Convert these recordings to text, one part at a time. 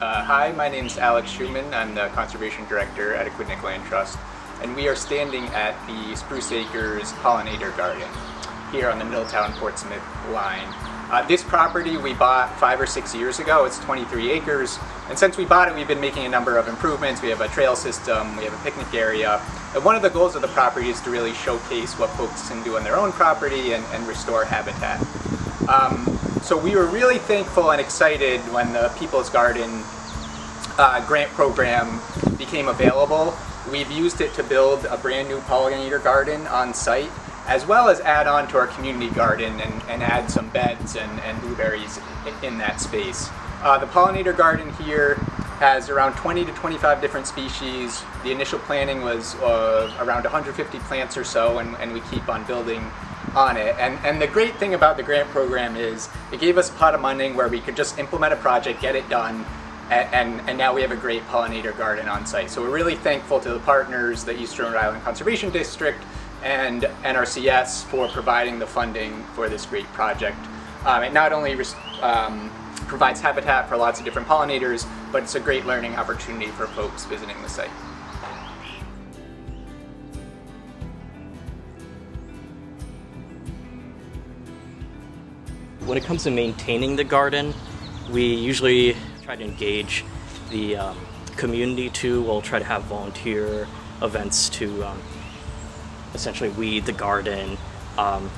Hi, my name is Alex Schumann. I'm the Conservation Director at Aquidneck Land Trust, and we are standing at the Spruce Acres Pollinator Garden here on the Middletown-Portsmouth line. This property we bought 5 or 6 years ago. It's 23 acres, and since we bought it, we've been making a number of improvements. We have a trail system, we have a picnic area, and one of the goals of the property is to really showcase what folks can do on their own property and restore habitat. So we were really thankful and excited when the People's Garden grant program became available. We've used it to build a brand new pollinator garden on site, as well as add on to our community garden and add some beds and blueberries in that space. The pollinator garden here has around 20 to 25 different species. The initial planting was around 150 plants or so, and we keep on building on it. And the great thing about the grant program is it gave us a pot of money where we could just implement a project, get it done, and now we have a great pollinator garden on site. So we're really thankful to the partners, the Eastern Rhode Island Conservation District and NRCS, for providing the funding for this great project. It not only provides habitat for lots of different pollinators, but it's a great learning opportunity for folks visiting the site. When it comes to maintaining the garden, we usually try to engage the community too. We'll try to have volunteer events to essentially weed the garden.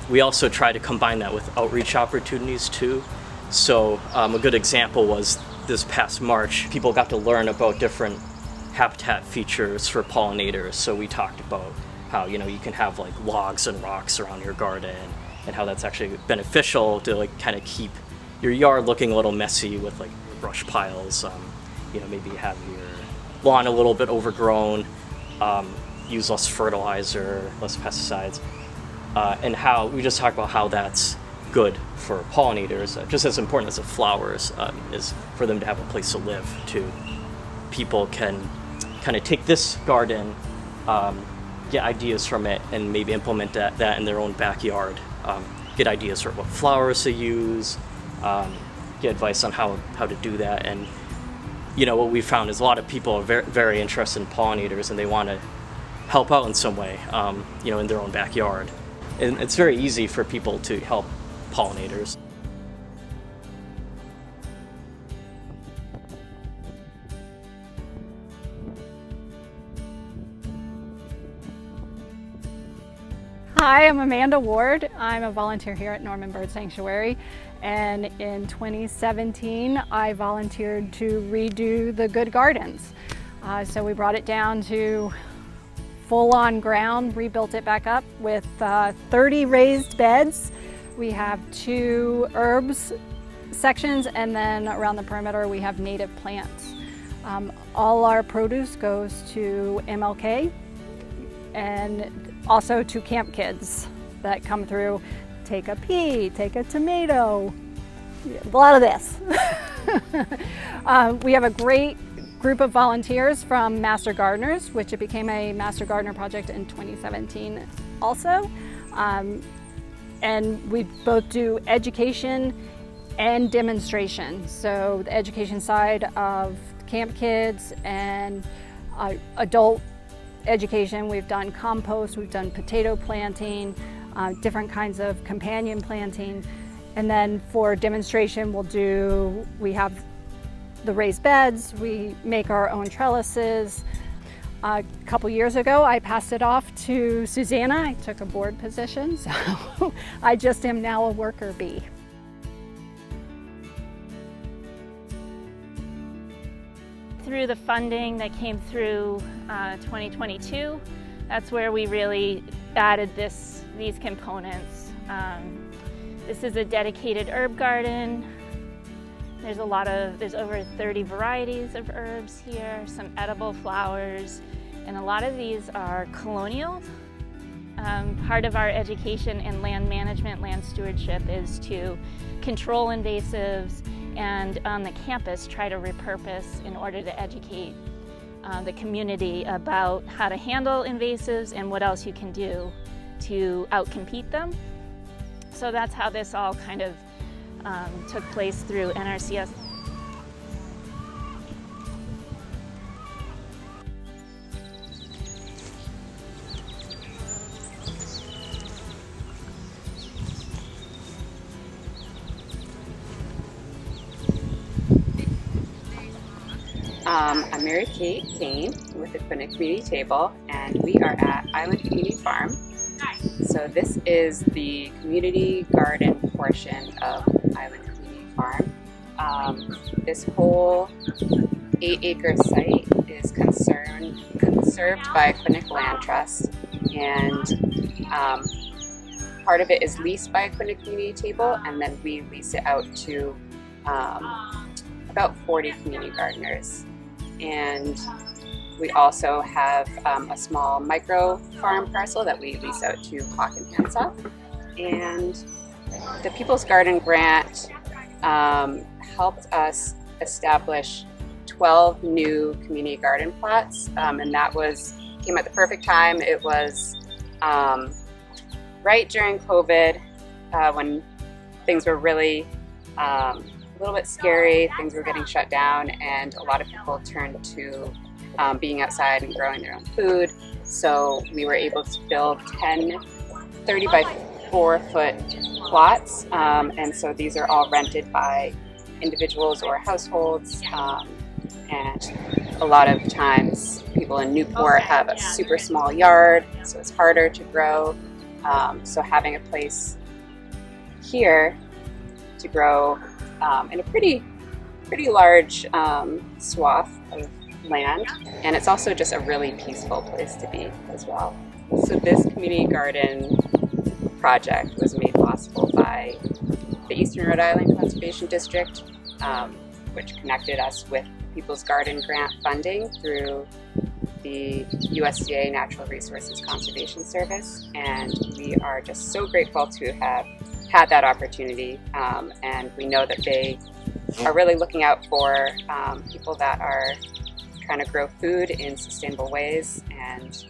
We also try to combine that with outreach opportunities too. So a good example was this past March, people got to learn about different habitat features for pollinators. So we talked about how, you can have like logs and rocks around your garden, and how that's actually beneficial to like kind of keep your yard looking a little messy with like brush piles. Maybe have your lawn a little bit overgrown, use less fertilizer, less pesticides, and how we just talked about how that's good for pollinators. Just as important as the flowers is for them to have a place to live too. People can kind of take this garden, get ideas from it, and maybe implement that in their own backyard. Get ideas for what flowers to use, get advice on how to do that. And what we found is a lot of people are very, very interested in pollinators, and they want to help out in some way, in their own backyard. And it's very easy for people to help pollinators. Hi, I'm Amanda Ward. I'm a volunteer here at Norman Bird Sanctuary, and in 2017 I volunteered to redo the Good Gardens. So we brought it down to full-on ground, rebuilt it back up with 30 raised beds. We have 2 herbs sections, and then around the perimeter we have native plants. All our produce goes to MLK and also to camp kids that come through, take a pea, take a tomato, a lot of this. We have a great group of volunteers from Master Gardeners, which it became a Master Gardener project in 2017 also. And we both do education and demonstration. So the education side of camp kids and adult education, we've done compost, we've done potato planting, different kinds of companion planting. And then for demonstration, we have the raised beds, we make our own trellises. A couple years ago, I passed it off to Susanna. I took a board position, so I just am now a worker bee. Through the funding that came through 2022, that's where we really added these components. This is a dedicated herb garden. There's over 30 varieties of herbs here, some edible flowers, and a lot of these are colonial. Part of our education in land management, land stewardship, is to control invasives and on the campus try to repurpose in order to educate the community about how to handle invasives and what else you can do to outcompete them. So that's how this all kind of took place through NRCS. I'm Mary Kate Kane with the Quinnick Community Table, and we are at Island Community Farm. So this is the community garden portion of Island Community Farm. This whole 8-acre site is conserved by Quinnick Land Trust, and part of it is leased by Quinnick Community Table, and then we lease it out to about 40 community gardeners. And we also have a small micro farm parcel that we lease out to Hawk and Handsaw. And the People's Garden Grant helped us establish 12 new community garden plots, and that came at the perfect time. It was right during COVID, when things were really a little bit scary, things were getting shut down, and a lot of people turned to being outside and growing their own food. So we were able to build 10 30 by 4 foot plots, and so these are all rented by individuals or households, and a lot of times people in Newport have a super small yard, so it's harder to grow. So having a place here to grow in a pretty large swath of land, and it's also just a really peaceful place to be as well. So this community garden project was made possible by the Eastern Rhode Island Conservation District, which connected us with People's Garden Grant funding through the USDA Natural Resources Conservation Service, and we are just so grateful to have had that opportunity, and we know that they are really looking out for people that are trying to grow food in sustainable ways, and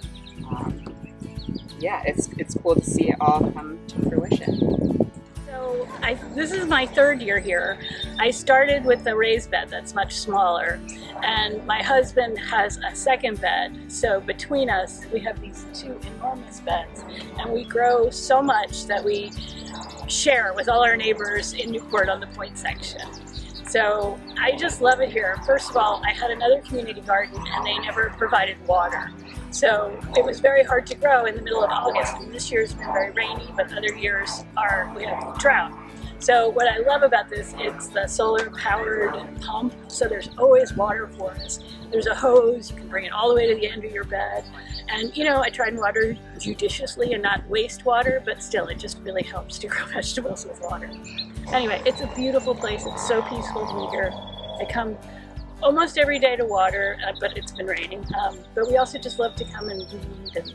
yeah, it's cool to see it all come to fruition. So this is my 3rd year here. I started with a raised bed that's much smaller, and my husband has a 2nd bed. So between us, we have these 2 enormous beds, and we grow so much that we share with all our neighbors in Newport on the Point section. So I just love it here. First of all, I had another community garden, and they never provided water. So it was very hard to grow in the middle of August, and this year's been very rainy, but other years we have drought. So what I love about this, it's the solar powered pump, so there's always water for us. There's a hose, you can bring it all the way to the end of your bed. And you know, I try and water judiciously and not waste water, but still it just really helps to grow vegetables with water. Anyway, it's a beautiful place, it's so peaceful to be here. I come almost every day to water, but it's been raining. But we also just love to come and read and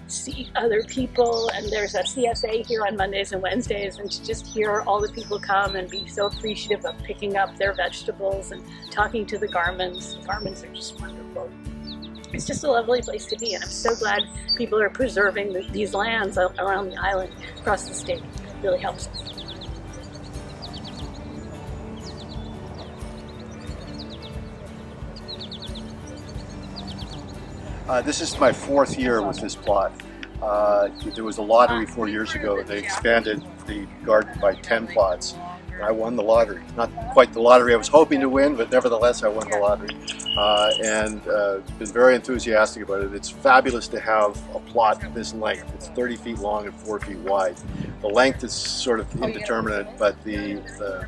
see other people, and there's a CSA here on Mondays and Wednesdays, and to just hear all the people come and be so appreciative of picking up their vegetables and talking to the Garmins. The Garmins are just wonderful. It's just a lovely place to be, and I'm so glad people are preserving these lands around the island, across the state. It really helps us. This is my 4th year with this plot. There was a lottery 4 years ago. They expanded the garden by 10 plots. And I won the lottery. Not quite the lottery I was hoping to win, but nevertheless I won the lottery. And been very enthusiastic about it. It's fabulous to have a plot this length. It's 30 feet long and 4 feet wide. The length is sort of indeterminate, but the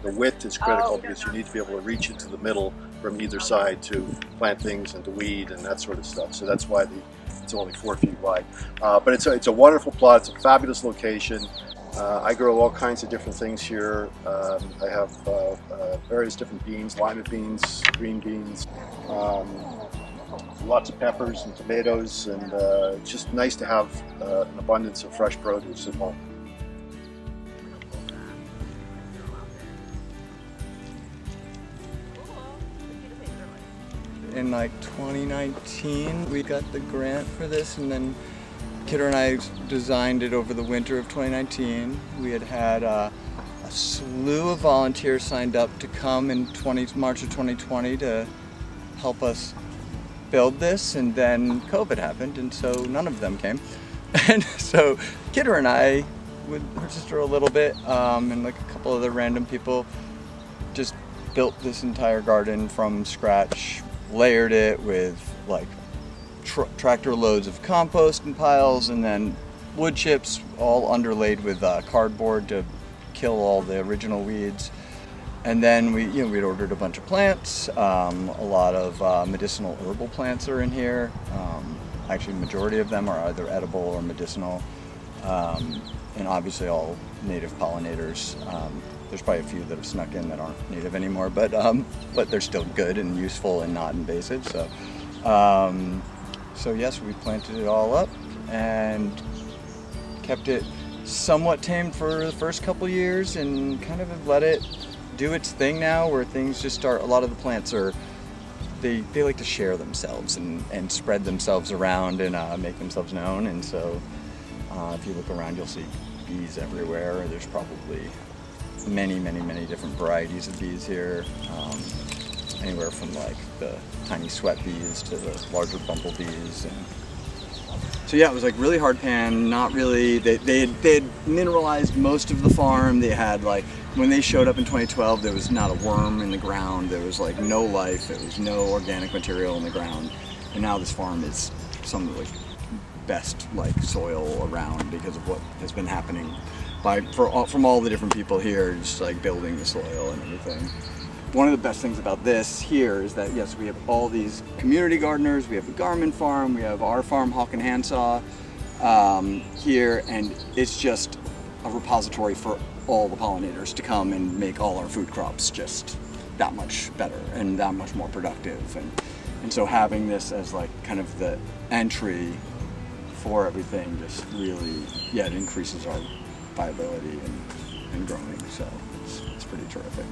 width is critical because you need to be able to reach into the middle from either side to plant things and to weed and that sort of stuff. So that's why it's only 4 feet wide. But it's a wonderful plot. It's a fabulous location. I grow all kinds of different things here. I have various different beans, lima beans, green beans, lots of peppers and tomatoes, and it's just nice to have an abundance of fresh produce at home. In like 2019, we got the grant for this, and then Kidder and I designed it over the winter of 2019. We had a slew of volunteers signed up to come in March of 2020 to help us build this, and then COVID happened, and so none of them came. And so Kidder and I, with her sister a little bit, and like a couple other random people, just built this entire garden from scratch layered it with like tractor loads of compost and piles, and then wood chips all underlaid with cardboard to kill all the original weeds. And then we'd ordered a bunch of plants. A lot of medicinal herbal plants are in here. Actually, the majority of them are either edible or medicinal. And obviously all native pollinators. There's probably a few that have snuck in that aren't native anymore, but they're still good and useful and not invasive. So yes, we planted it all up and kept it somewhat tamed for the first couple years, and kind of have let it do its thing now, where things just start. A lot of the plants are, they like to share themselves and spread themselves around and make themselves known. And so if you look around, you'll see bees everywhere. There's probably many different varieties of bees here, anywhere from like the tiny sweat bees to the larger bumblebees. And so yeah, it was like really hard pan. Not really. They had mineralized most of the farm. They had like, when they showed up in 2012, there was not a worm in the ground. There was like no life. There was no organic material in the ground. And now this farm is some of the best like soil around because of what has been happening from all the different people here, just like building the soil and everything. One of the best things about this here is that yes, we have all these community gardeners. We have the Garmin farm. We have our farm, Hawk and Handsaw, here, and it's just a repository for all the pollinators to come and make all our food crops just that much better and that much more productive. And so having this as like kind of the entry for everything just really, it increases our viability and growing. So it's pretty terrific.